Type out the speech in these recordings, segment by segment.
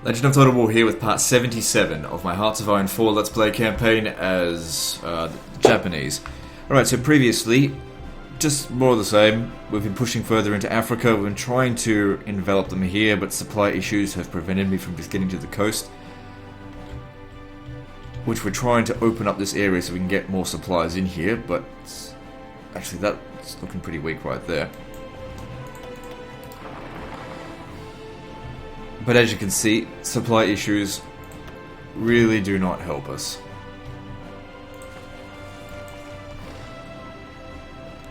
Legend of Total War here with part 77 of my Hearts of Iron 4 Let's Play campaign as Japanese. Alright, so previously, just more of the same. We've been pushing further into Africa. We've been trying to envelop them here, but supply issues have prevented me from just getting to the coast. Which we're trying to open up this area so we can get more supplies in here, but actually that's looking pretty weak right there. But as you can see, supply issues really do not help us.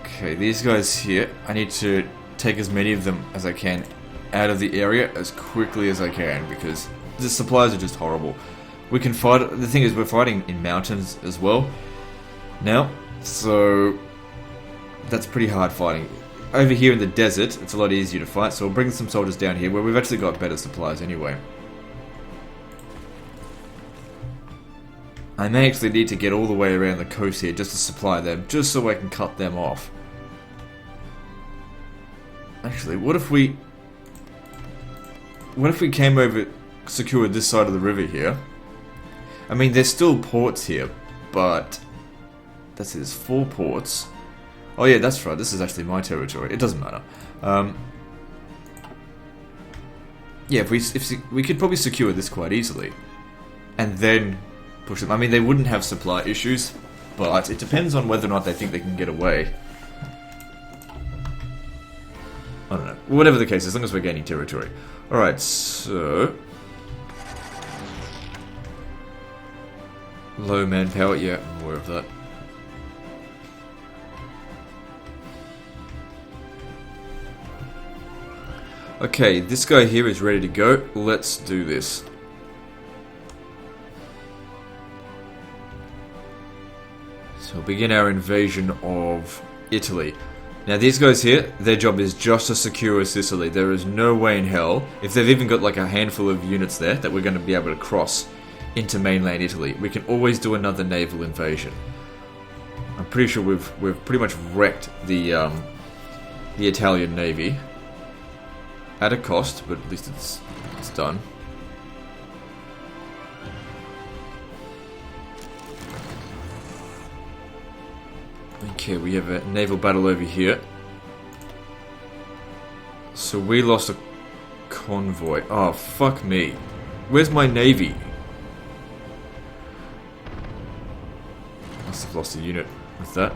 Okay, these guys here, I need to take as many of them as I can out of the area as quickly as I can, because the supplies are just horrible. We can fight, the thing is we're fighting in mountains as well now, so that's pretty hard fighting. Over here in the desert, it's a lot easier to fight, so we'll bring some soldiers down here where we've actually got better supplies anyway. I may actually need to get all the way around the coast here just to supply them, just so I can cut them off. Actually, what if we came over, secured this side of the river here? I mean, there's still ports here, but that's it, there's 4 ports. Oh yeah, that's right, this is actually my territory. It doesn't matter. Yeah, if we could probably secure this quite easily. And then push them. I mean, they wouldn't have supply issues, but it depends on whether or not they think they can get away. I don't know. Whatever the case, as long as we're gaining territory. Alright, so... low manpower, yeah, I'm aware of that. Okay, this guy here is ready to go. Let's do this. So we'll begin our invasion of Italy. Now these guys here, their job is just to secure Sicily. There is no way in hell, if they've even got like a handful of units there, that we're going to be able to cross into mainland Italy. We can always do another naval invasion. I'm pretty sure we've pretty much wrecked the Italian navy. At a cost, but at least it's done. Okay, we have a naval battle over here. So we lost a convoy. Oh, fuck me. Where's my navy? Must have lost a unit with that.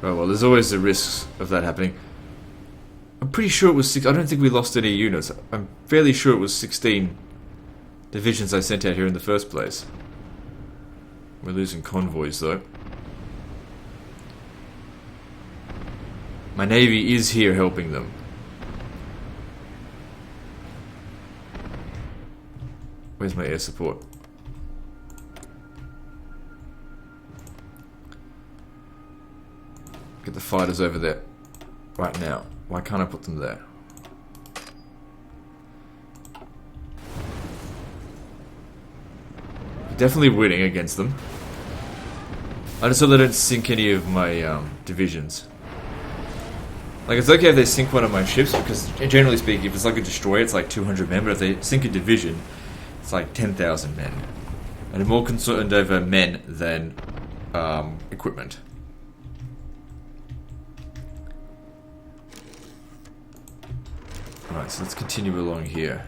Oh well, there's always the risks of that happening. I'm pretty sure it was 6. I don't think we lost any units. I'm fairly sure it was 16 divisions I sent out here in the first place. We're losing convoys though. My navy is here helping them. Where's my air support? Get the fighters over there right now. Why can't I put them there? Definitely winning against them. I just hope they don't sink any of my divisions. Like, it's okay if they sink one of my ships, because generally speaking, if it's like a destroyer, it's like 200 men, but if they sink a division, it's like 10,000 men. And I'm more concerned over men than equipment. Alright, so let's continue along here.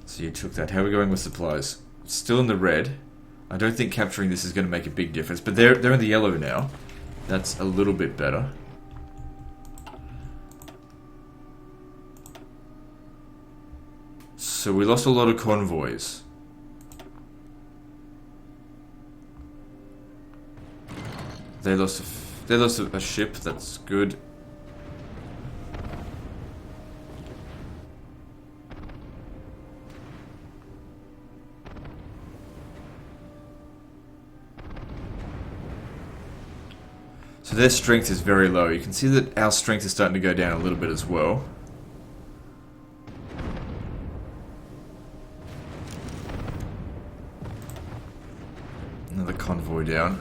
So you took that. How are we going with supplies? Still in the red. I don't think capturing this is going to make a big difference, but they're in the yellow now. That's a little bit better. So we lost a lot of convoys. They lost a ship, that's good. So their strength is very low. You can see that our strength is starting to go down a little bit as well. Another convoy down.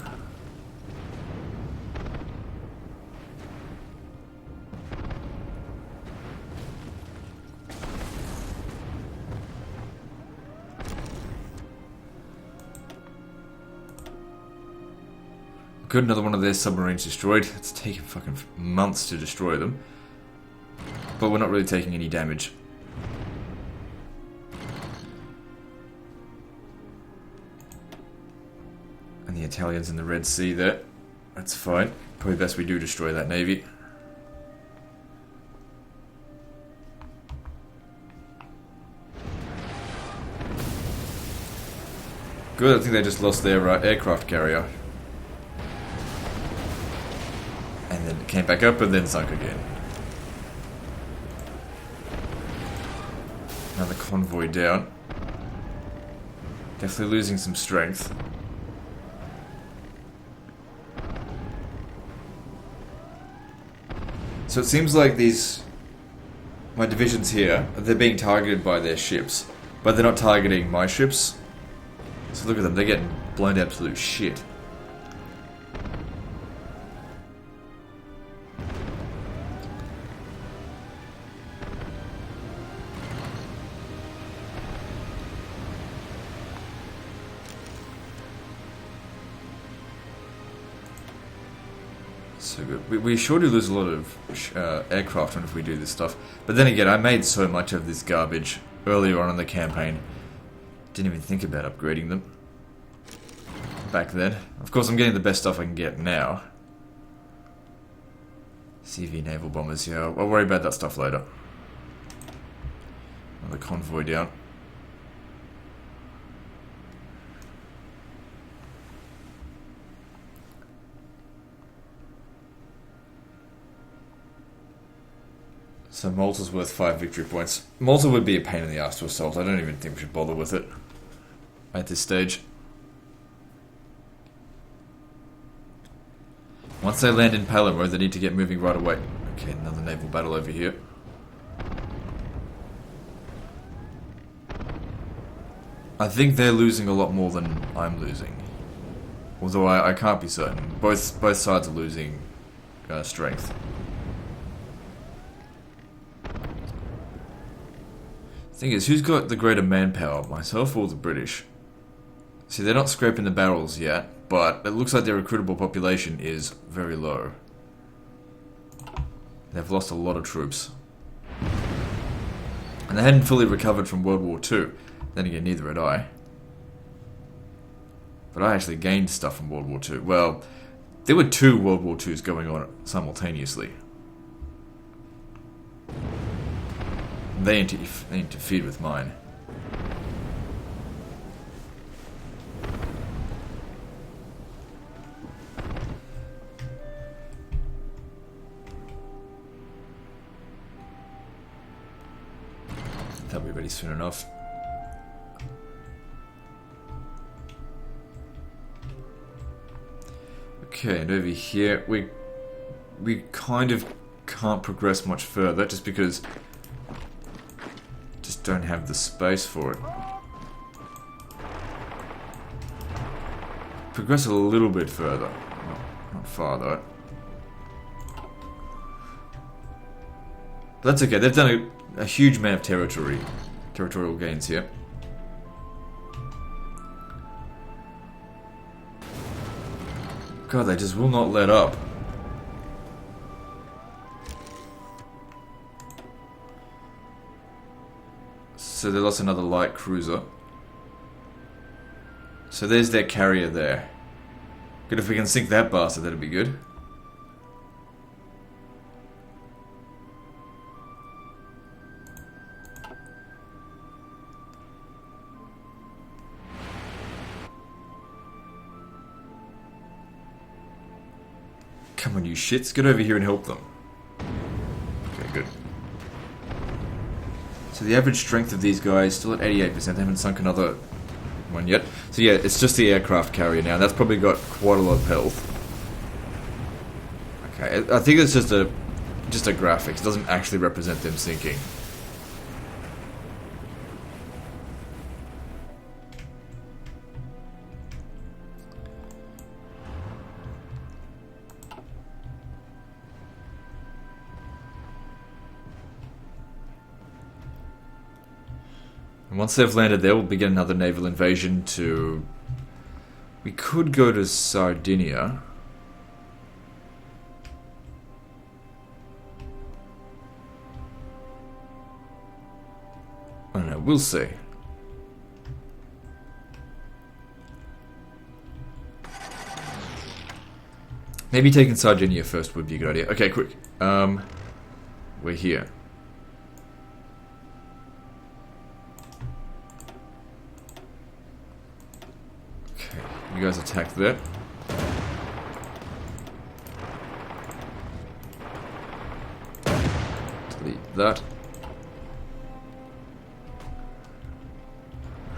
Good, another one of their submarines destroyed. It's taken fucking months to destroy them. But we're not really taking any damage. And the Italians in the Red Sea there. That's fine. Probably best we do destroy that navy. Good, I think they just lost their aircraft carrier. And then it came back up and then sunk again. Another convoy down. Definitely losing some strength. So it seems like my divisions here, they're being targeted by their ships. But they're not targeting my ships. So look at them, they're getting blown to absolute shit. So good. We sure do lose a lot of aircraft if we do this stuff. But then again, I made so much of this garbage earlier on in the campaign. Didn't even think about upgrading them back then. Of course, I'm getting the best stuff I can get now. CV naval bombers, yeah. I'll worry about that stuff later. Another convoy down. So Malta's worth 5 victory points. Malta would be a pain in the ass to assault. I don't even think we should bother with it at this stage. Once they land in Palermo, they need to get moving right away. Okay, another naval battle over here. I think they're losing a lot more than I'm losing. Although I can't be certain. Both sides are losing strength. Thing is, who's got the greater manpower, myself or the British? See, they're not scraping the barrels yet, but it looks like their recruitable population is very low. They've lost a lot of troops. And they hadn't fully recovered from World War II. Then again, neither had I. But I actually gained stuff from World War II. Well, there were 2 World War IIs going on simultaneously. They interfered with mine. They'll be ready soon enough. Okay, and over here we kind of can't progress much further just because don't have the space for it. Progress a little bit further. Not far though. But that's okay, they've done a huge amount of territorial gains here. God, they just will not let up. So they lost another light cruiser. So there's their carrier there. Good, if we can sink that bastard, that'd be good. Come on, you shits, get over here and help them. Okay, good. So the average strength of these guys still at 88%. They haven't sunk another one yet. So yeah, it's just the aircraft carrier now. That's probably got quite a lot of health. Okay, I think it's just a graphics. It doesn't actually represent them sinking. And once they've landed there, we'll begin another naval invasion to... We could go to Sardinia. I don't know, we'll see. Maybe taking Sardinia first would be a good idea. Okay, quick. We're here. Okay, you guys attack that. Delete that.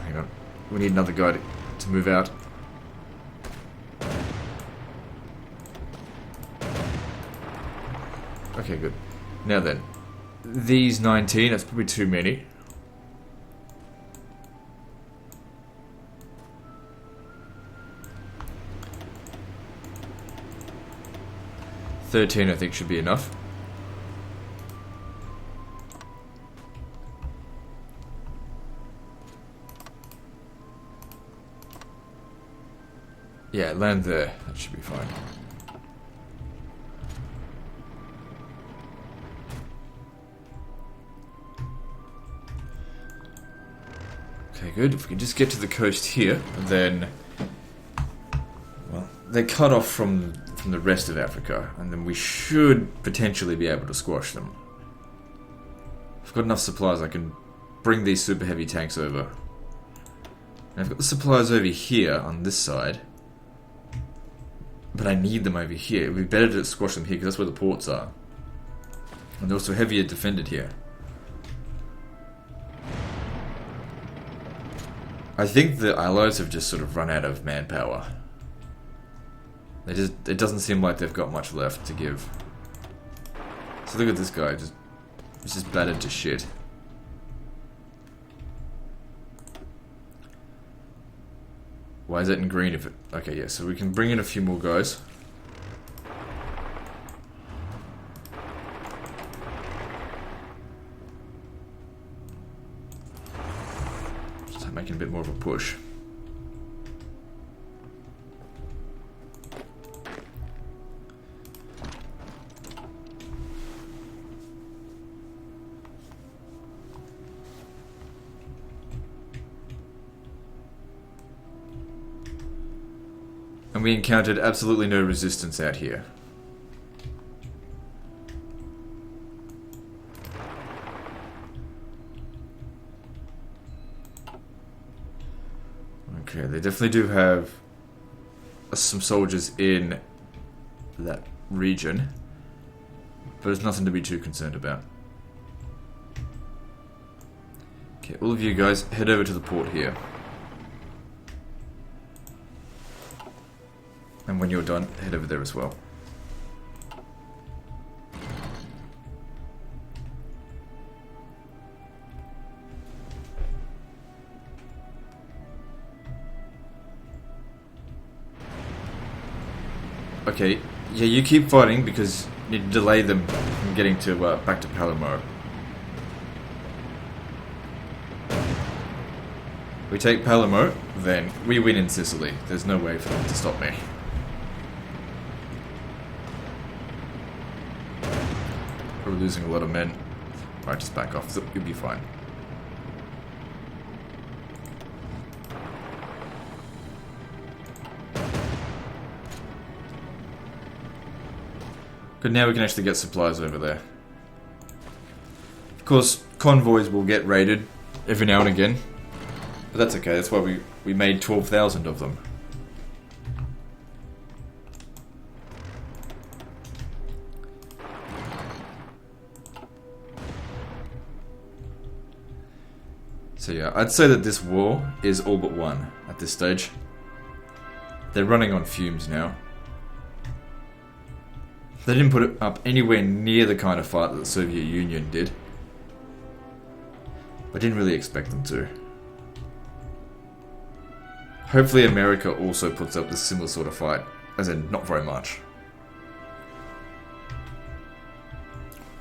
Hang on. We need another guy to move out. Okay, good. Now then, these 19, that's probably too many. $13 I think should be enough. Yeah, land there. That should be fine. Okay, good. If we can just get to the coast here, then... Well, they're cut off from the rest of Africa, and then we should potentially be able to squash them. If I've got enough supplies, I can bring these super heavy tanks over. And I've got the supplies over here on this side. But I need them over here. It would be better to squash them here, because that's where the ports are. And they're also heavier defended here. I think the Allies have just sort of run out of manpower. It doesn't seem like they've got much left to give. So look at this guy, he's just battered to shit. Why is that in green if it... Okay, yeah, so we can bring in a few more guys. Just making a bit more of a push. And we encountered absolutely no resistance out here. Okay, they definitely do have some soldiers in that region, but it's nothing to be too concerned about. Okay, all of you guys head over to the port here. And when you're done, head over there as well. Okay, yeah, you keep fighting because you need to delay them from getting to back to Palermo. We take Palermo, then we win in Sicily. There's no way for them to stop me. We're losing a lot of men. Alright, just back off. You'll be fine. Good, now we can actually get supplies over there. Of course, convoys will get raided every now and again. But that's okay, that's why we made 12,000 of them. So yeah, I'd say that this war is all but won at this stage. They're running on fumes now. They didn't put it up anywhere near the kind of fight that the Soviet Union did. I didn't really expect them to. Hopefully America also puts up a similar sort of fight, as in not very much.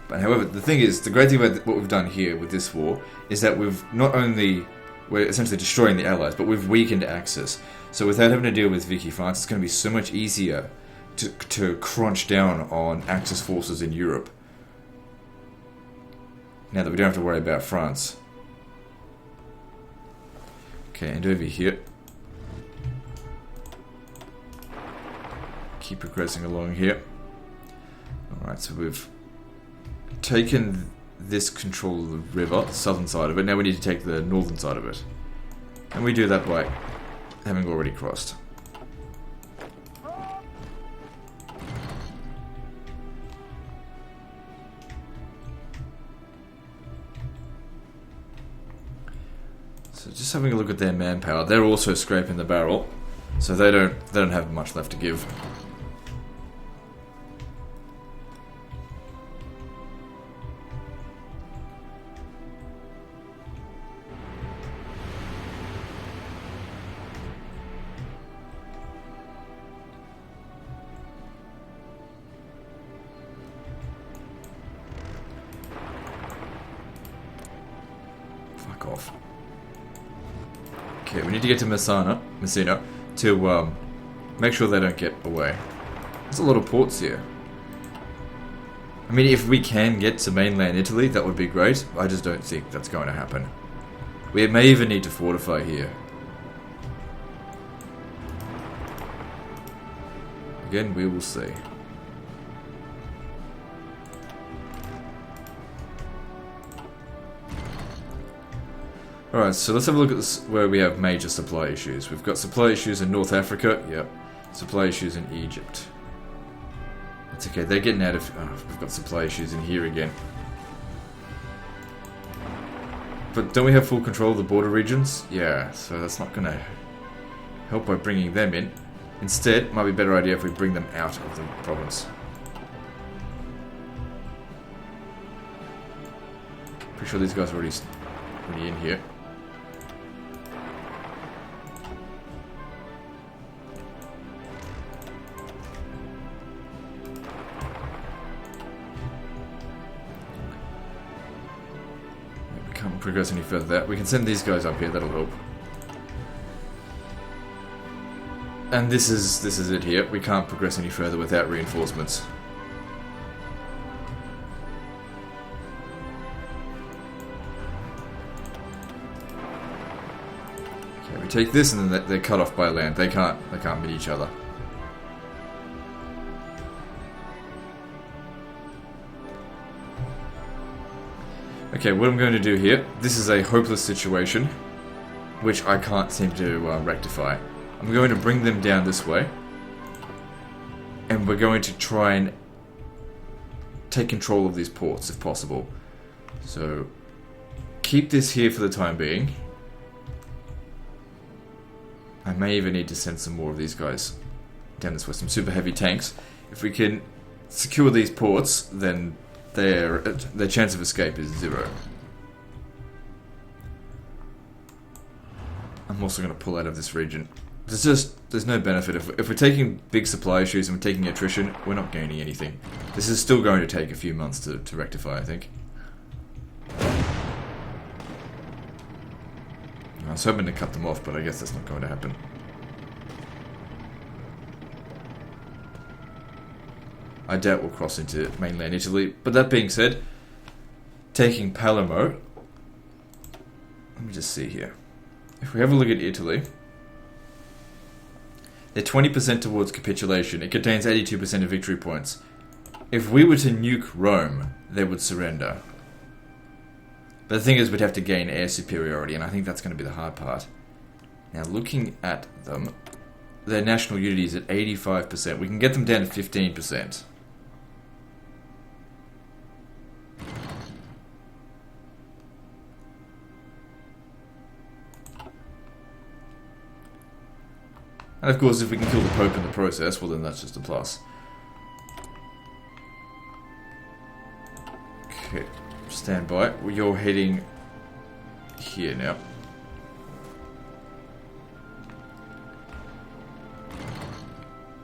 But however, the thing is, the great thing about what we've done here with this war is that we've not only we're essentially destroying the Allies, but we've weakened Axis. So without having to deal with Vichy France, it's going to be so much easier to crunch down on Axis forces in Europe. Now that we don't have to worry about France. Okay, and over here. Keep progressing along here. Alright, so we've taken this control of the river, the southern side of it. Now we need to take the northern side of it. And we do that by having already crossed. So just having a look at their manpower, they're also scraping the barrel, so they don't have much left to give. Fuck off. Okay, we need to get to Messina to make sure they don't get away. There's a lot of ports here. I mean, if we can get to mainland Italy, that would be great. I just don't think that's going to happen. We may even need to fortify here. Again, we will see. Alright, so let's have a look at this, where we have major supply issues. We've got supply issues in North Africa, yep. Supply issues in Egypt. That's okay, they're getting out of... Oh, we've got supply issues in here again. But don't we have full control of the border regions? Yeah, so that's not going to help by bringing them in. Instead, it might be a better idea if we bring them out of the province. Pretty sure these guys are already in here. Can't progress any further there. We can send these guys up here, that'll help. And this is it here. We can't progress any further without reinforcements. Okay, we take this and then they're cut off by land. They can't meet each other. Okay, what I'm going to do here, this is a hopeless situation, which I can't seem to rectify. I'm going to bring them down this way, and we're going to try and take control of these ports if possible. So, keep this here for the time being. I may even need to send some more of these guys down this way, some super heavy tanks. If we can secure these ports, then their chance of escape is 0. I'm also going to pull out of this region. There's no benefit. If we're taking big supply issues and we're taking attrition, we're not gaining anything. This is still going to take a few months to rectify, I think. I was hoping to cut them off, but I guess that's not going to happen. I doubt we'll cross into mainland Italy. But that being said, taking Palermo... Let me just see here. If we have a look at Italy, they're 20% towards capitulation. It contains 82% of victory points. If we were to nuke Rome, they would surrender. But the thing is, we'd have to gain air superiority, and I think that's going to be the hard part. Now, looking at them, their national unity is at 85%. We can get them down to 15%. And of course, if we can kill the Pope in the process, well then that's just a plus. Okay, stand by. Well, you're heading here now.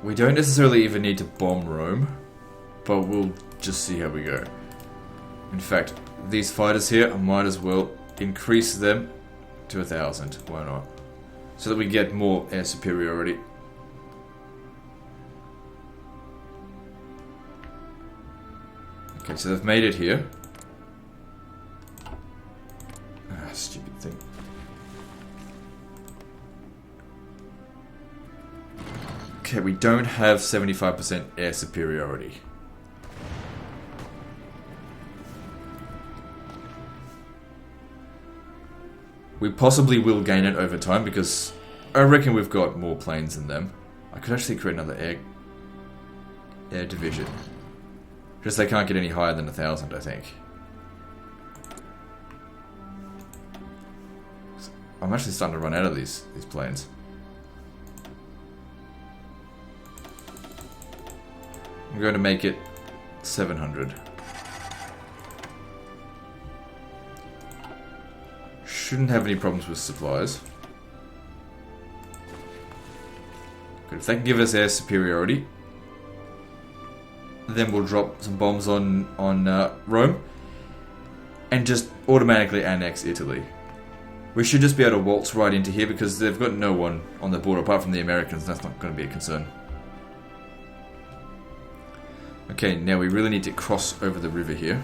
We don't necessarily even need to bomb Rome, but we'll just see how we go. In fact, these fighters here, I might as well increase them to 1,000. Why not? So that we get more air superiority. Okay, so they've made it here. Ah, stupid thing. Okay, we don't have 75% air superiority. We possibly will gain it over time because I reckon we've got more planes than them. I could actually create another air division. Just they can't get any higher than 1,000, I think. I'm actually starting to run out of these planes. I'm going to make it 700. Shouldn't have any problems with supplies. Good, if they can give us air superiority, then we'll drop some bombs on Rome and just automatically annex Italy. We should just be able to waltz right into here because they've got no one on the border apart from the Americans. That's not going to be a concern. Okay, now we really need to cross over the river here.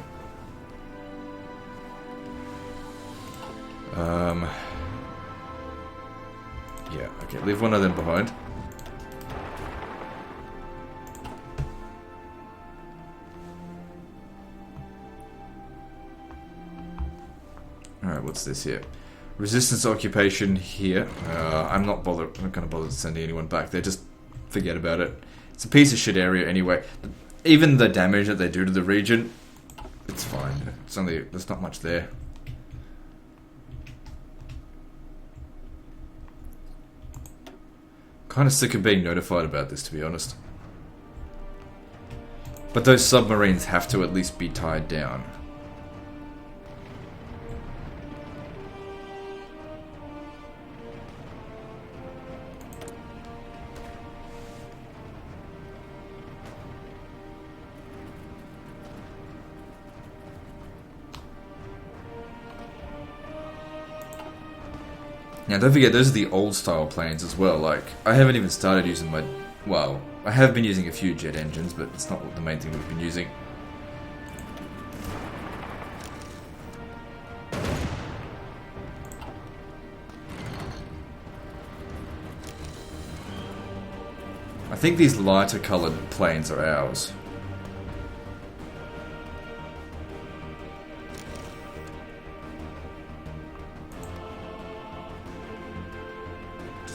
Yeah, okay, leave one of them behind. Alright, what's this here? Resistance occupation here. I'm not going to bother sending anyone back there. Just forget about it. It's a piece of shit area anyway. Even the damage that they do to the region, it's fine. It's only, there's not much there. Kind of sick of being notified about this, to be honest. But those submarines have to at least be tied down. Now don't forget, those are the old style planes as well. Like, I haven't even started using my... Well, I have been using a few jet engines, but it's not the main thing we've been using. I think these lighter coloured planes are ours.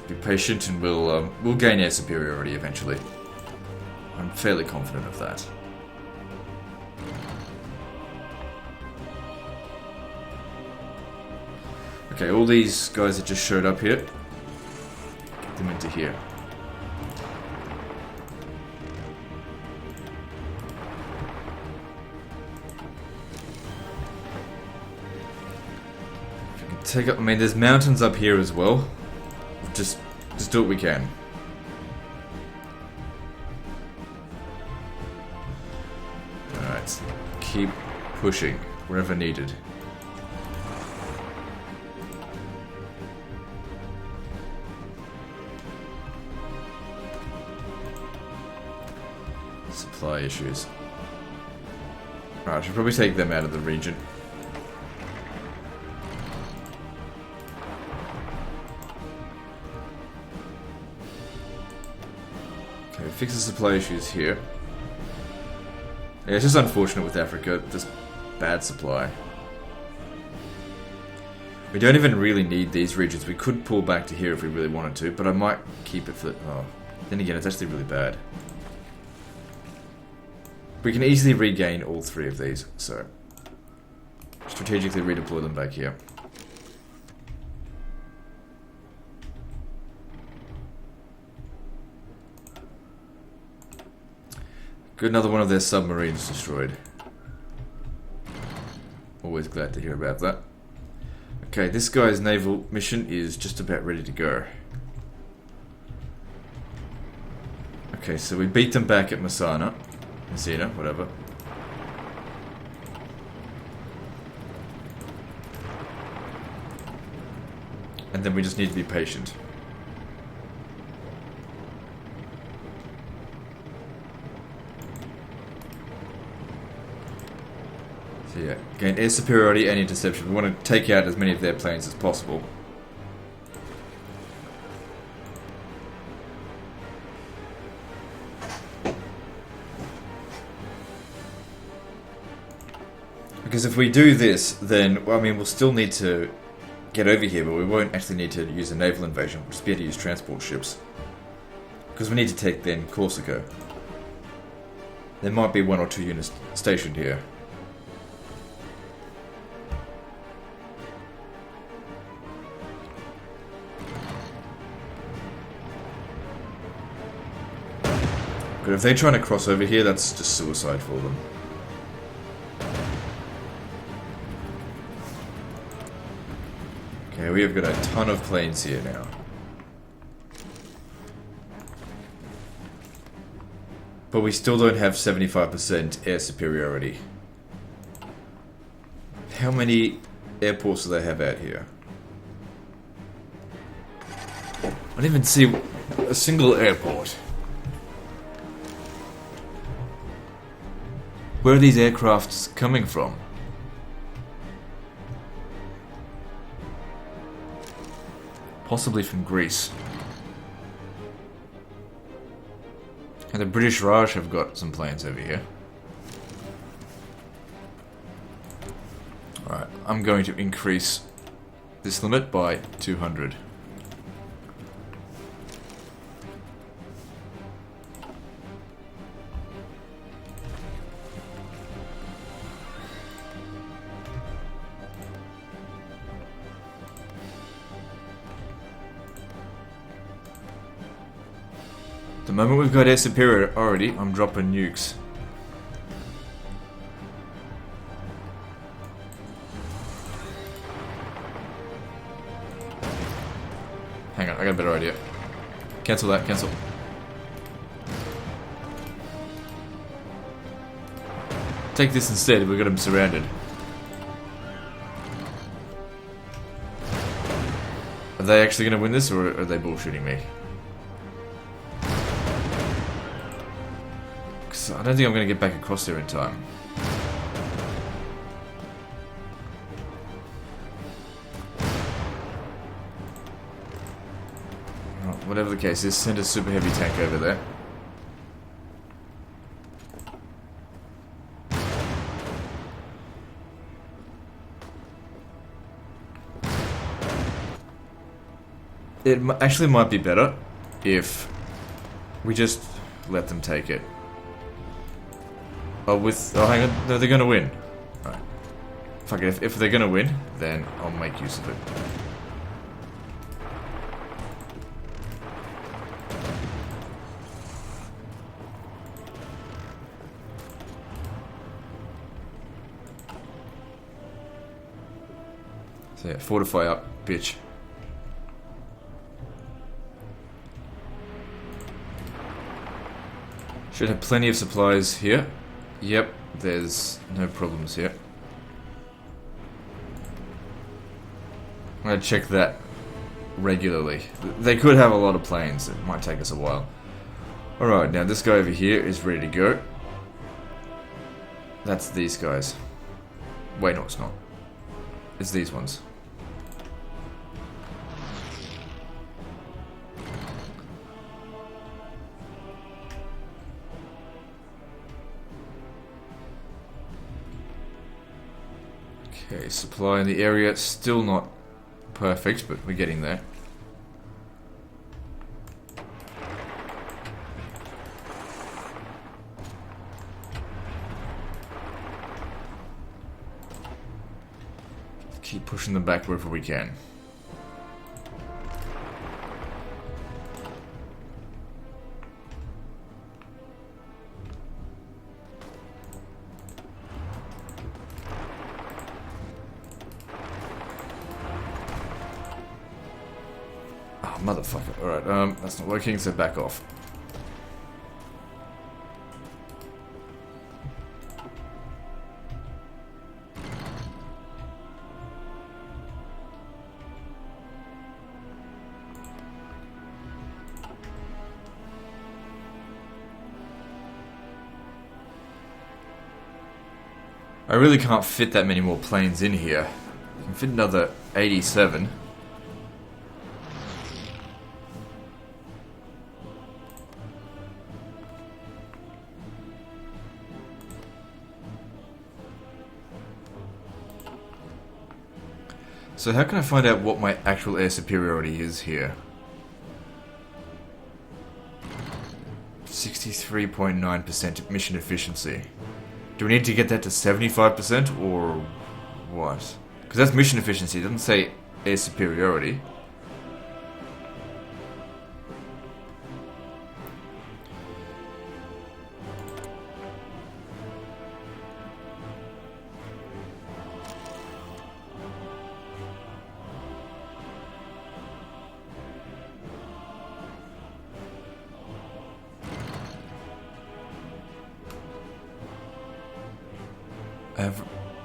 Be patient and we'll gain air superiority eventually. I'm fairly confident of that. Okay, all these guys that just showed up here, get them into here. If you can take up, I mean, there's mountains up here as well. Just do what we can. Alright, keep pushing wherever needed. Supply issues. Alright, I should probably take them out of the region. Fix the supply issues here. Yeah, it's just unfortunate with Africa, just bad supply. We don't even really need these regions. We could pull back to here if we really wanted to, but I might keep it for... Oh, then again, it's actually really bad. We can easily regain all three of these, so... strategically redeploy them back here. Good, another one of their submarines destroyed. Always glad to hear about that. Okay, this guy's naval mission is just about ready to go. Okay, so we beat them back at Messina, whatever. And then we just need to be patient. So yeah, gain air superiority and interception. We want to take out as many of their planes as possible. Because if we do this, then, well, I mean, we'll still need to get over here, but we won't actually need to use a naval invasion. We'll just be able to use transport ships. Because we need to take, then, Corsica. There might be 1 or 2 units stationed here. But if they're trying to cross over here, that's just suicide for them. Okay, we have got a ton of planes here now. But we still don't have 75% air superiority. How many airports do they have out here? I don't even see a single airport. Where are these aircrafts coming from? Possibly from Greece. And the British Raj have got some planes over here. Alright, I'm going to increase this limit by 200. The moment we've got air superiority, I'm dropping nukes. Hang on, I got a better idea. Cancel that, cancel. Take this instead, we've got him surrounded. Are they actually going to win this, or are they bullshitting me? I don't think I'm going to get back across there in time. Well, whatever the case is, send a super heavy tank over there. It actually might be better if we just let them take it. Oh, hang on. No, they're gonna win. Alright. Fuck it, if they're gonna win, then I'll make use of it. So yeah, fortify up, bitch. Should have plenty of supplies here. Yep, there's no problems here. I'm gonna check that regularly. They could have a lot of planes, it might take us a while. Alright, now this guy over here is ready to go. That's these guys. Wait, no it's not. It's these ones. Okay, supply in the area, still not perfect, but we're getting there. Keep pushing them back wherever we can. Motherfucker. Alright, that's not working, so back off. I really can't fit that many more planes in here. I can fit another 87. So how can I find out what my actual air superiority is here? 63.9% mission efficiency. Do we need to get that to 75% or what? Because that's mission efficiency, it doesn't say air superiority.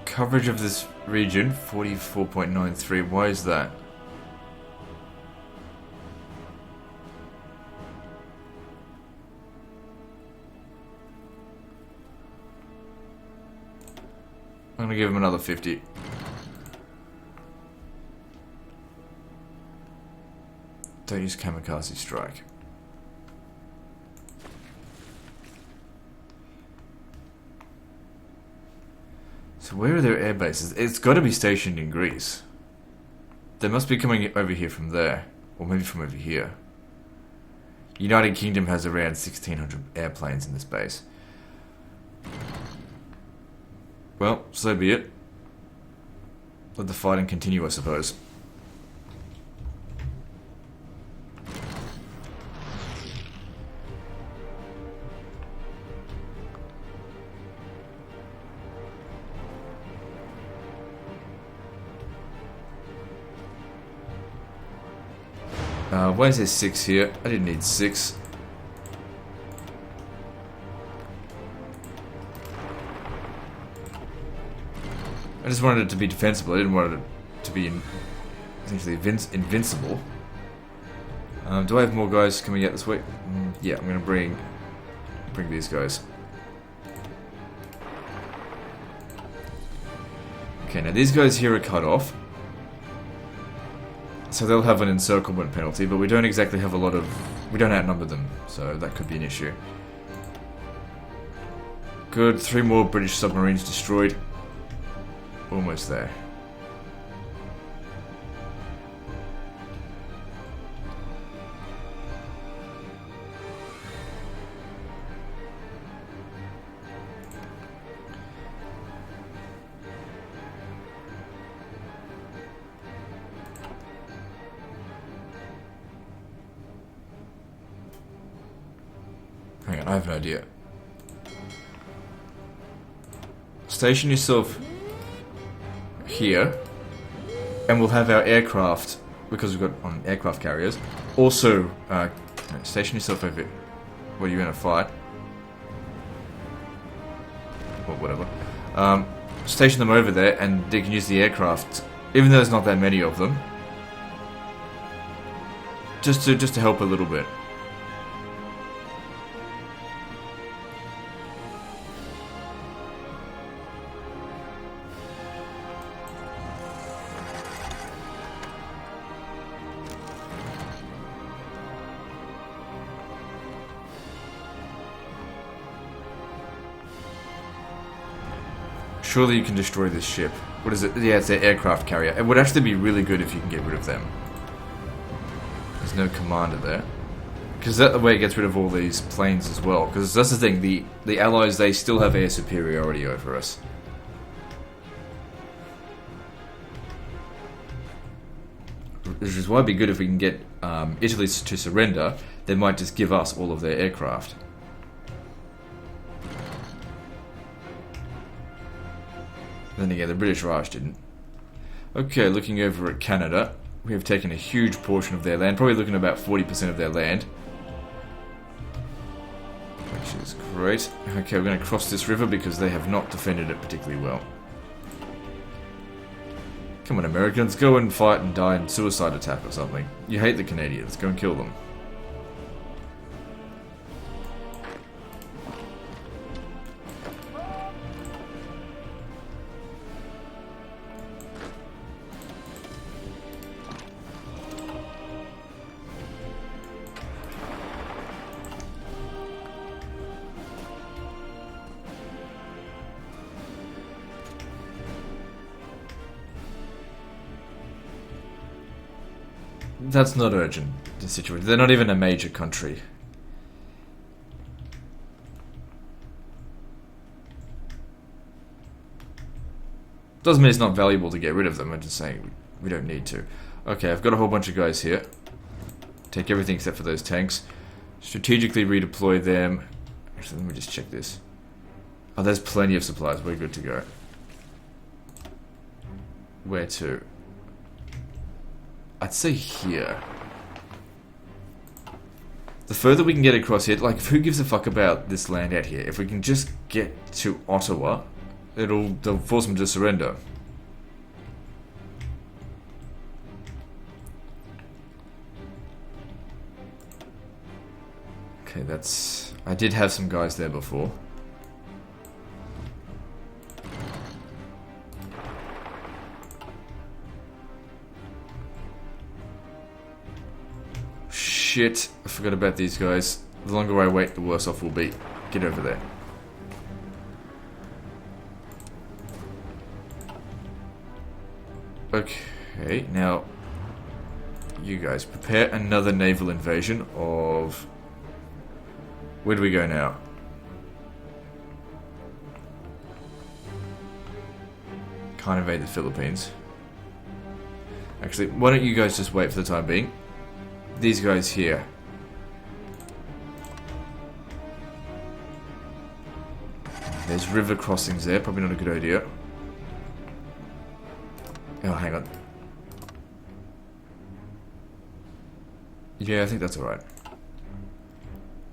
Coverage of this region, 44.93. Why is that? I'm gonna give him another 50. Don't use kamikaze strike. So where are their air bases? It's got to be stationed in Greece. They must be coming over here from there. Or maybe from over here. United Kingdom has around 1,600 airplanes in this base. Well, so be it. Let the fighting continue, I suppose. Why is there 6 here? I didn't need 6. I just wanted it to be defensible. I didn't want it to be essentially invincible. Do I have more guys coming out this way? Yeah, I'm gonna bring these guys. Okay, now these guys here are cut off. So they'll have an encirclement penalty, but we don't exactly have a lot of... We don't outnumber them, so that could be an issue. Good, 3 more British submarines destroyed. Almost there. Hang on, I have an idea. Station yourself here, and we'll have our aircraft, because we've got on aircraft carriers. Also, station yourself over here. What, are you in a fight? Or whatever. Station them over there, and they can use the aircraft, even though there's not that many of them. Just to help a little bit. Surely you can destroy this ship. What is it? Yeah, it's their aircraft carrier. It would actually be really good if you can get rid of them. There's no commander there. Because that way it gets rid of all these planes as well. Because that's the thing, the Allies, they still have air superiority over us. Which is why it'd be good if we can get Italy to surrender. They might just give us all of their aircraft. Then again, the British Raj didn't. Okay, looking over at Canada, we have taken a huge portion of their land, probably looking at about 40% of their land. Which is great. Okay, we're going to cross this river because they have not defended it particularly well. Come on, Americans, go and fight and die in suicide attack or something. You hate the Canadians, go and kill them. That's not urgent, the situation. They're not even a major country. Doesn't mean it's not valuable to get rid of them. I'm just saying we don't need to. Okay, I've got a whole bunch of guys here. Take everything except for those tanks. Strategically redeploy them. Actually, let me just check this. Oh, there's plenty of supplies. We're good to go. Where to? I'd say here. The further we can get across here, like, who gives a fuck about this land out here? If we can just get to Ottawa, they'll force them to surrender. Okay, that's... I did have some guys there before. Shit, I forgot about these guys. The longer I wait, the worse off we'll be. Get over there. Okay, now you guys prepare another naval invasion of... Where do we go now? Can't invade the Philippines. Actually, why don't you guys just wait for the time being? These guys here. There's river crossings there, probably not a good idea. Oh, hang on. Yeah, I think that's alright.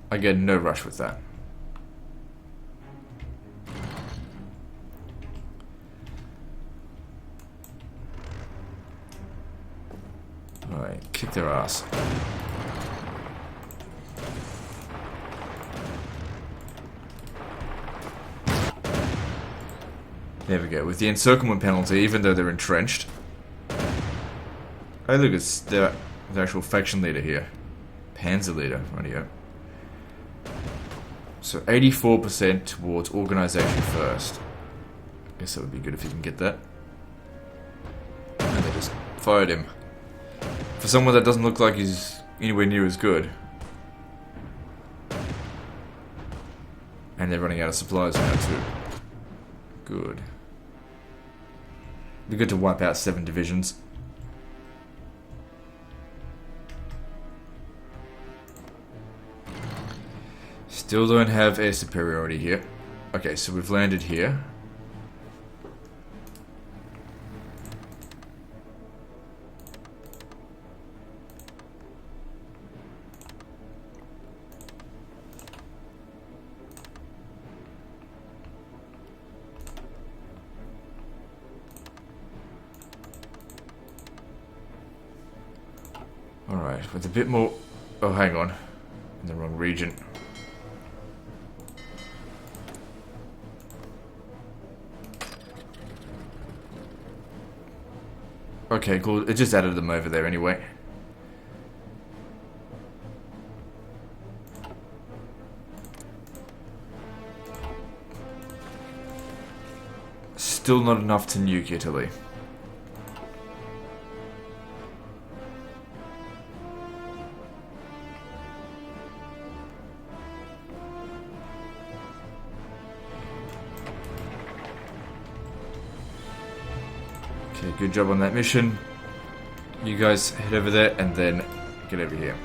I get no rush with that. Alright, kick their ass. There we go. With the encirclement penalty, even though they're entrenched. Oh, look, it's the actual faction leader here. Panzer leader, rightio. So 84% towards organization first. I guess that would be good if you can get that. And they just fired him. For someone that doesn't look like he's anywhere near as good. And they're running out of supplies now too. Good. Be good to wipe out 7 divisions. Still don't have air superiority here. Okay, so we've landed here. Alright, with a bit more... Oh, hang on. In the wrong region. Okay, cool. It just added them over there anyway. Still not enough to nuke Italy. Okay, good job on that mission. You guys head over there and then get over here.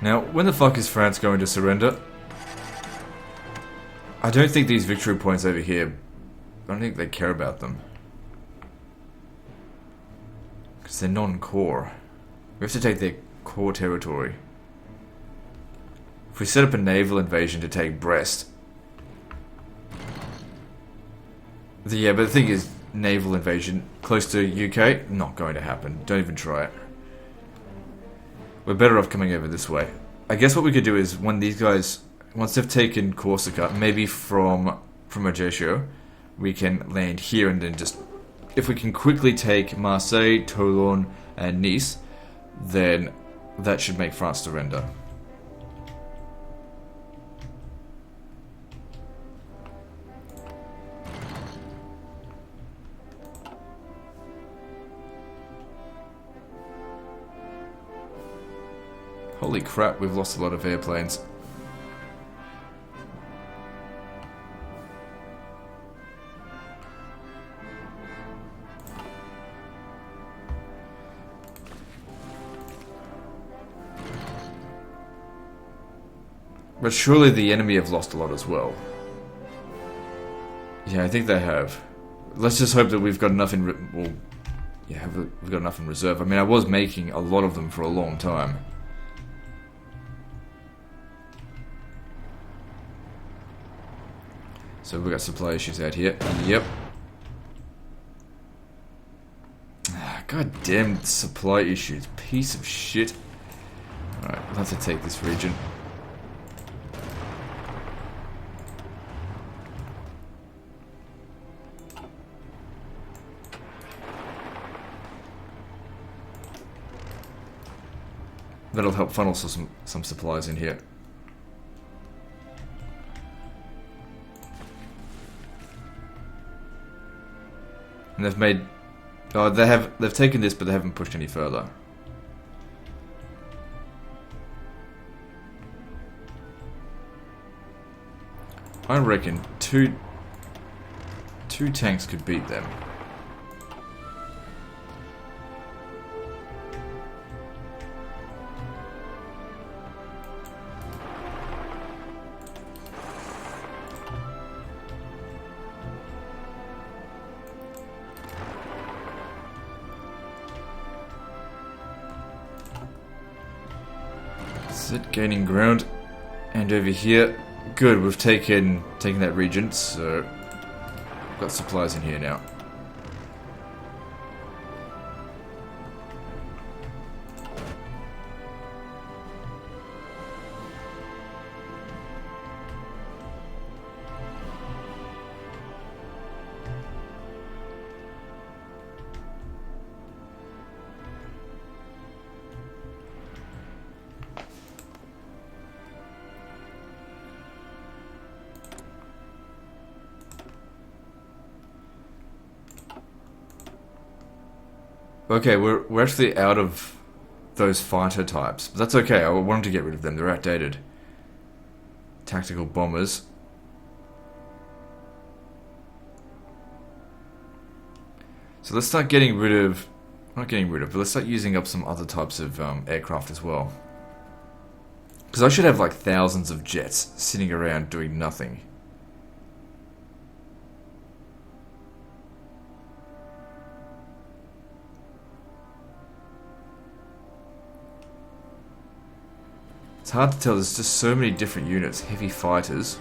Now, when the fuck is France going to surrender? I don't think these victory points over here, I don't think they care about them. Because they're non-core. We have to take their core territory. If we set up a naval invasion to take Brest... Yeah, but the thing is, naval invasion close to UK, not going to happen. Don't even try it. We're better off coming over this way. I guess what we could do is, when these guys, once they've taken Corsica, maybe from Ajaccio, we can land here and then just... If we can quickly take Marseille, Toulon, and Nice, then that should make France surrender. Holy crap, we've lost a lot of airplanes. But surely the enemy have lost a lot as well. Yeah, I think they have. Let's just hope that we've got enough in... Well, yeah, we've got enough in reserve. I mean, I was making a lot of them for a long time. So we've got supply issues out here. Yep. God damn supply issues. Piece of shit. Alright, we'll have to take this region. That'll help funnel some supplies in here. And they've made... Oh, they've taken this, but they haven't pushed any further. I reckon two tanks could beat them. Is it gaining ground? And over here, good. We've taken that region, so we've got supplies in here now. Okay, we're actually out of those fighter types. But that's okay, I wanted to get rid of them, they're outdated. Tactical bombers. So let's start getting rid of... Not getting rid of, but let's start using up some other types of aircraft as well. Because I should have like thousands of jets sitting around doing nothing. It's hard to tell, there's just so many different units. Heavy fighters.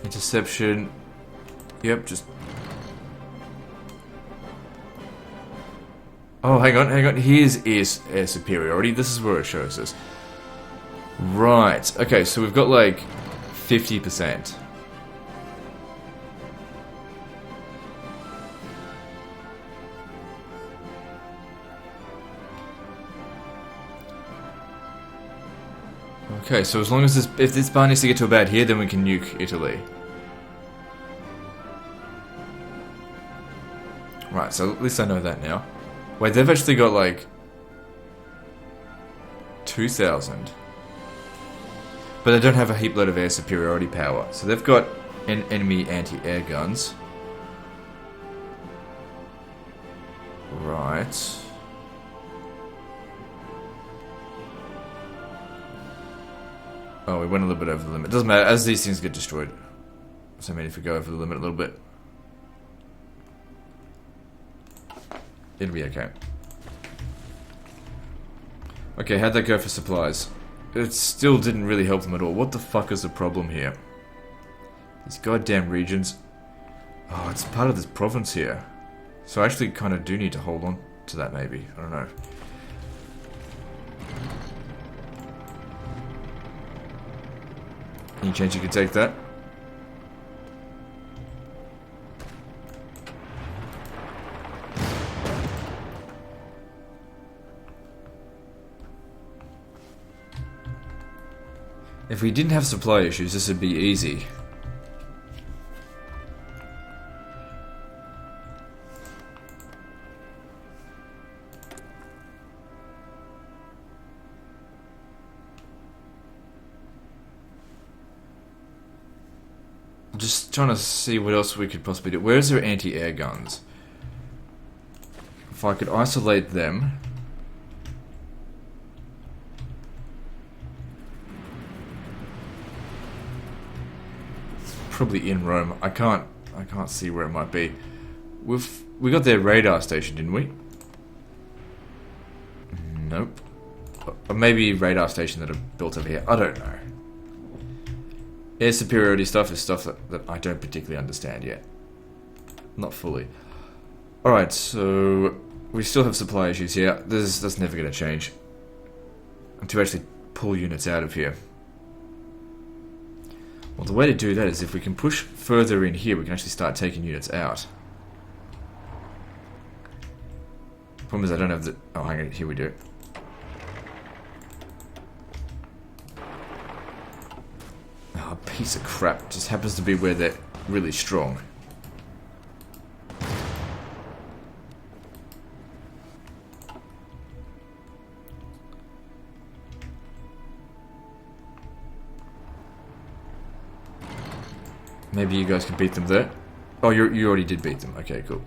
Interception. Yep, just... Oh, hang on. Here's air superiority. This is where it shows us. Right. Okay, so we've got like 50%. Okay, so as long as if this bar needs to get to about here, then we can nuke Italy. Right, so at least I know that now. Wait, they've actually got like 2,000. But they don't have a heap load of air superiority power. So they've got enemy anti-air guns. Right. Oh, we went a little bit over the limit. Doesn't matter, as these things get destroyed. So I mean, if we go over the limit a little bit, it'll be okay. Okay, how'd that go for supplies? It still didn't really help them at all. What the fuck is the problem here? These goddamn regions. Oh, it's part of this province here. So I actually kind of do need to hold on to that maybe. I don't know. Any chance you could take that? If we didn't have supply issues, this would be easy. Just trying to see what else we could possibly do. Where's their anti-air guns? If I could isolate them. It's probably in Rome. I can't see where it might be. We got their radar station, didn't we? Nope. Or maybe radar station that are built over here. I don't know. Air superiority stuff is stuff that I don't particularly understand yet. Not fully. Alright, so we still have supply issues here. That's never going to change. And to actually pull units out of here. Well, the way to do that is if we can push further in here, we can actually start taking units out. Problem is I don't have the... Oh, hang on, here we do. Oh, piece of crap. Just happens to be where they're really strong. Maybe you guys can beat them there. Oh, you already did beat them. Okay, cool.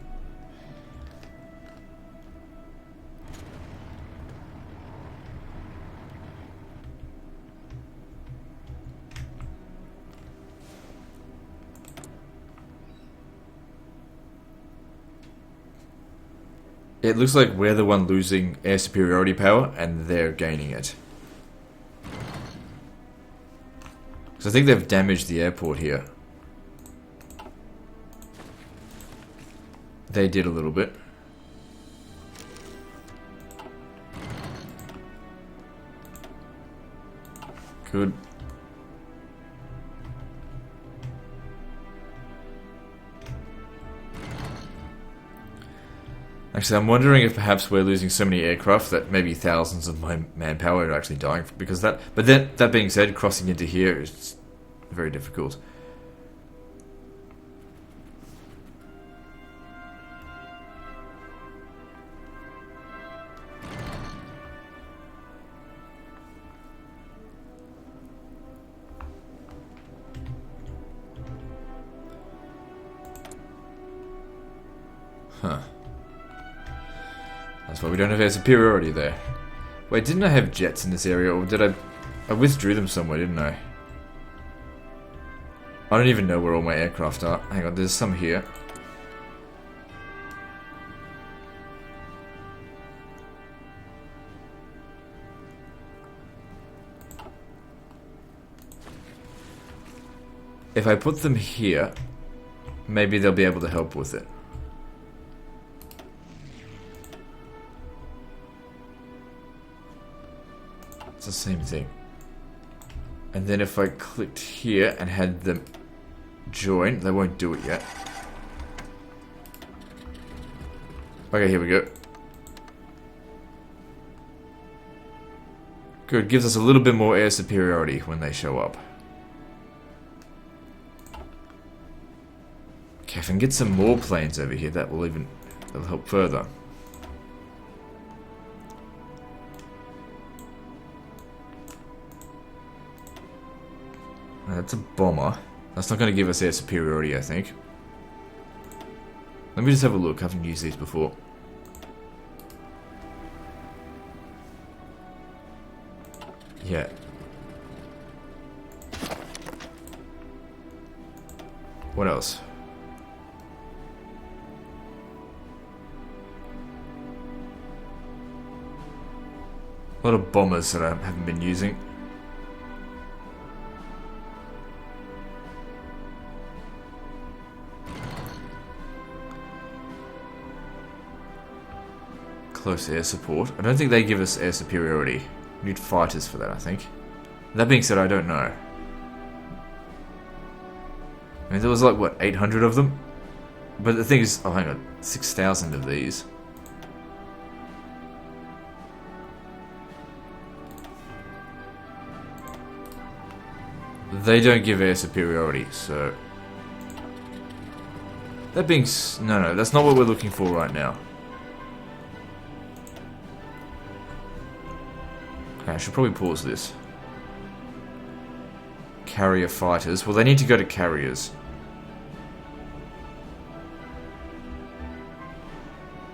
It looks like we're the one losing air superiority power, and they're gaining it. So I think they've damaged the airport here. They did a little bit. Good. Actually, I'm wondering if perhaps we're losing so many aircraft that maybe thousands of my manpower are actually dying because that. But then, that being said, crossing into here is very difficult. Huh. That's why we don't have air superiority there. Wait, didn't I have jets in this area, or did I withdrew them somewhere, didn't I? I don't even know where all my aircraft are. Hang on, there's some here. If I put them here, maybe they'll be able to help with it. It's the same thing. And then if I clicked here and had them join, they won't do it yet. Okay, here we go. Good, gives us a little bit more air superiority when they show up. Okay, if I can get some more planes over here, that'll help further. That's a bomber. That's not going to give us air superiority, I think. Let me just have a look. I haven't used these before. Yeah. What else? A lot of bombers that I haven't been using. Close air support. I don't think they give us air superiority. We need fighters for that, I think. That being said, I don't know. I mean, there was like, what, 800 of them? But the thing is, oh, hang on, 6,000 of these. They don't give air superiority, so... That being... No, that's not what we're looking for right now. Okay, I should probably pause this. Carrier fighters. Well, they need to go to carriers.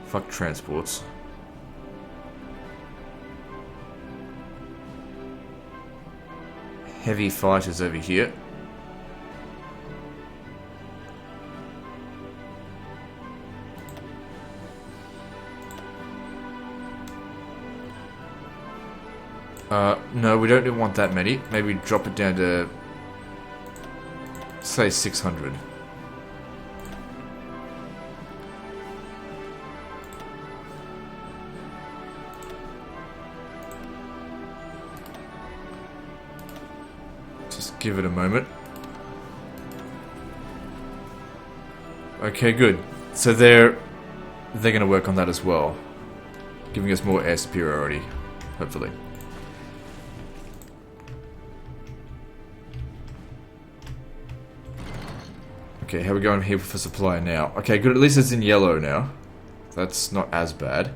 Fuck transports. Heavy fighters over here. No, we don't want that many. Maybe drop it down to, say, 600. Just give it a moment. Okay, good. So they're going to work on that as well, giving us more air superiority, hopefully. Okay, how are we going here for supply now? Okay, good, at least it's in yellow now. That's not as bad.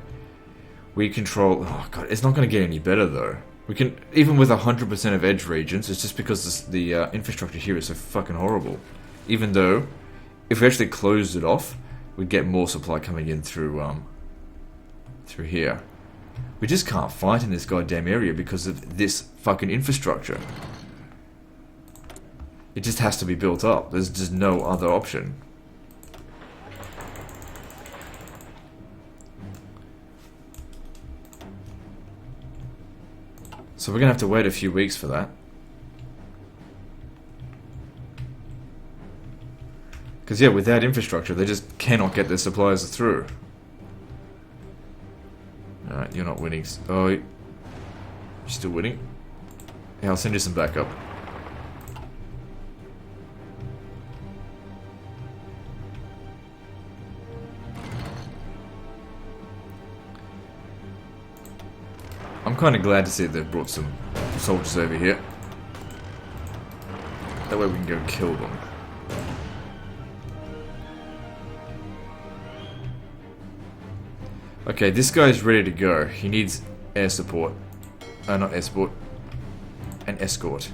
We control... Oh god, it's not going to get any better though. We can... Even with 100% of edge regions, it's just because the infrastructure here is so fucking horrible. Even though, if we actually closed it off, we'd get more supply coming in through here. We just can't fight in this goddamn area because of this fucking infrastructure. It just has to be built up. There's just no other option. So we're gonna have to wait a few weeks for that. Because yeah, without infrastructure, they just cannot get their supplies through. Alright, you're not winning. Oh, you're still winning? Yeah, I'll send you some backup. I'm kind of glad to see they've brought some soldiers over here. That way we can go kill them. Okay, this guy's ready to go. He needs air support. Not air support. An escort.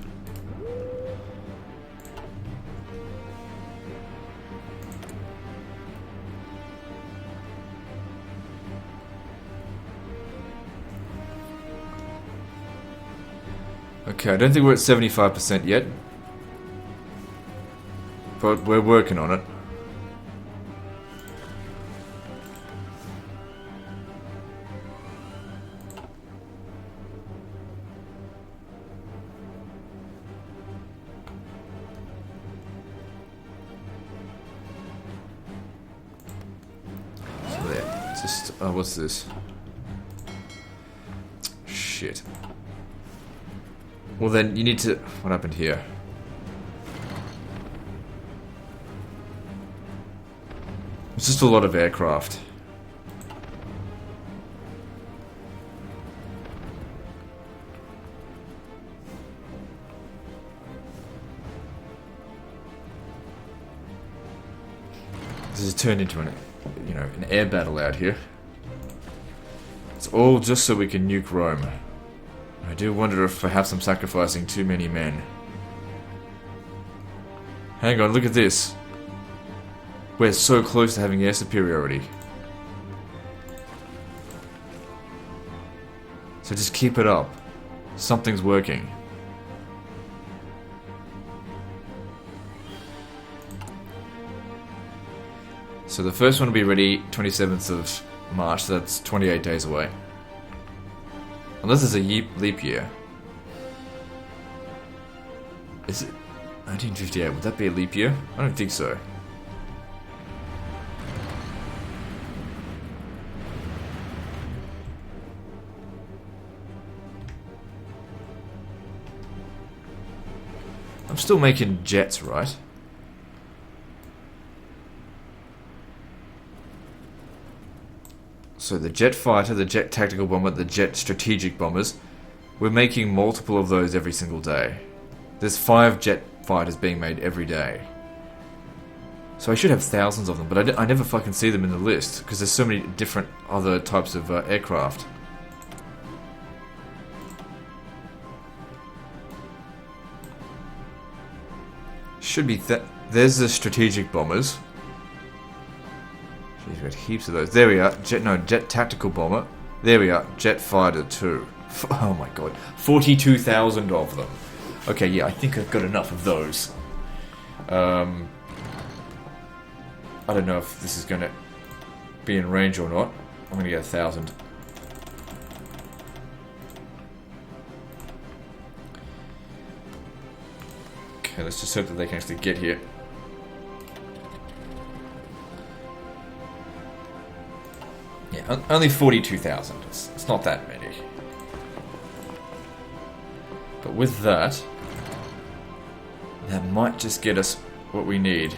Okay, I don't think we're at 75% yet. But we're working on it. So there. Just, oh, what's this? Shit. Well then, you need to... What happened here? It's just a lot of aircraft. This has turned into an, you know, an air battle out here. It's all just so we can nuke Rome. I do wonder if perhaps I'm sacrificing too many men. Hang on, look at this. We're so close to having air superiority. So just keep it up. Something's working. So the first one will be ready 27th of March, so that's 28 days away. Unless it's a leap year. Is it 1958? Would that be a leap year? I don't think so. I'm still making jets, right? So the jet fighter, the jet tactical bomber, the jet strategic bombers, we're making multiple of those every single day. There's 5 jet fighters being made every day. So I should have thousands of them, but I never fucking see them in the list, because there's so many different other types of aircraft. Should be there's the strategic bombers. Jeez, we got heaps of those. There we are. Jet tactical bomber. There we are. Jet fighter 2. Oh my god. 42,000 of them. Okay, yeah, I think I've got enough of those. I don't know if this is going to be in range or not. I'm going to get 1,000. Okay, let's just hope that they can actually get here. Yeah, only 42,000. It's not that many. But with that, that might just get us what we need.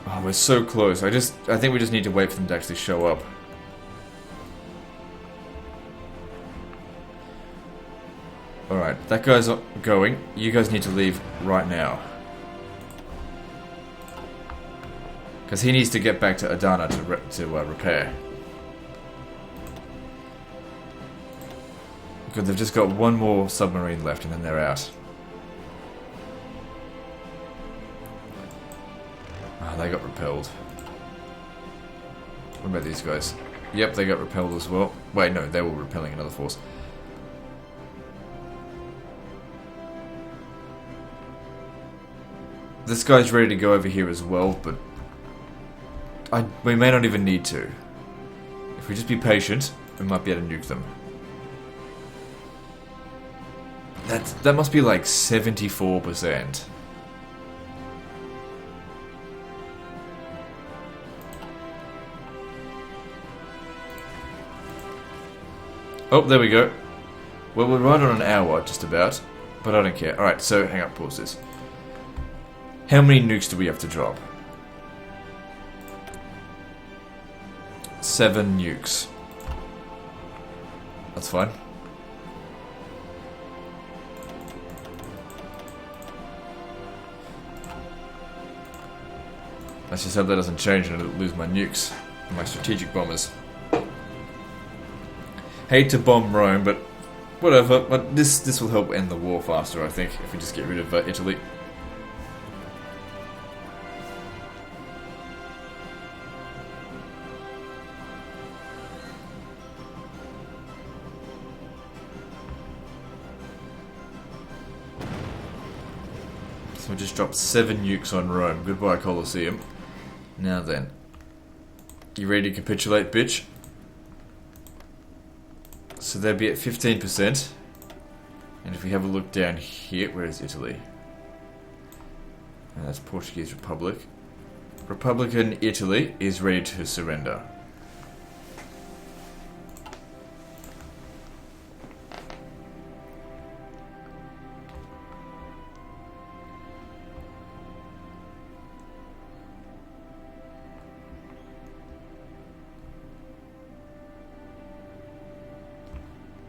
Oh, we're so close. I think we just need to wait for them to actually show up. Alright, that guy's going. You guys need to leave right now. Because he needs to get back to Adana to repair. Good, they've just got one more submarine left and then they're out. Ah, they got repelled. What about these guys? Yep, they got repelled as well. Wait, no, they were repelling another force. This guy's ready to go over here as well, but we may not even need to. If we just be patient, we might be able to nuke them. That must be like 74%. Oh, there we go. Well, we're right on an hour, just about. But I don't care. Alright, so hang up, pause this. How many nukes do we have to drop? 7 nukes. That's fine. Let's just hope that doesn't change and I don't lose my nukes. My strategic bombers. Hate to bomb Rome, but whatever. But this will help end the war faster, I think, if we just get rid of Italy. So we just dropped 7 nukes on Rome. Goodbye, Colosseum. Now then. You ready to capitulate, bitch? So they'd be at 15%. And if we have a look down here, where is Italy? And that's Portuguese Republic. Republican Italy is ready to surrender.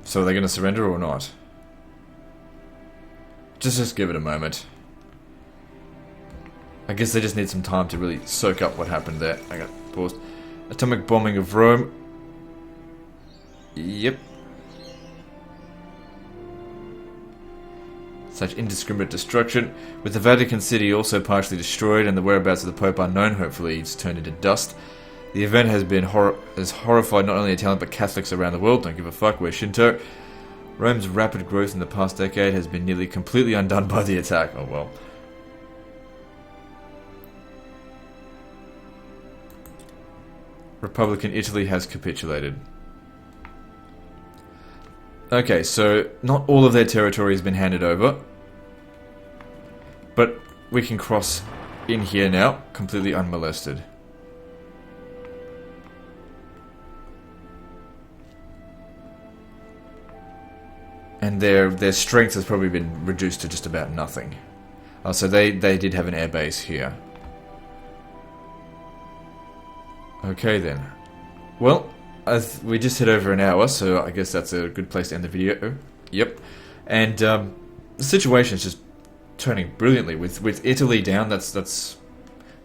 So are they going to surrender or not? Just give it a moment. I guess they just need some time to really soak up what happened there. I got paused. Atomic bombing of Rome. Yep. Such indiscriminate destruction. With the Vatican City also partially destroyed and the whereabouts of the Pope unknown, hopefully it's turned into dust. The event has been has horrified not only Italian but Catholics around the world. Don't give a fuck, we're Shinto. Rome's rapid growth in the past decade has been nearly completely undone by the attack. Oh well. Republican Italy has capitulated. Okay, so not all of their territory has been handed over. But we can cross in here now, completely unmolested. And their strength has probably been reduced to just about nothing. So they did have an air base here. Okay then. Well, we just hit over an hour, so I guess that's a good place to end the video. Yep. And the situation is just turning brilliantly with Italy down. That's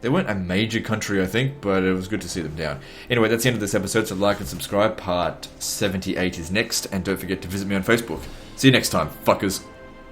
they weren't a major country, I think, but it was good to see them down. Anyway, that's the end of this episode, so like and subscribe. Part 78 is next, and don't forget to visit me on Facebook. See you next time, fuckers.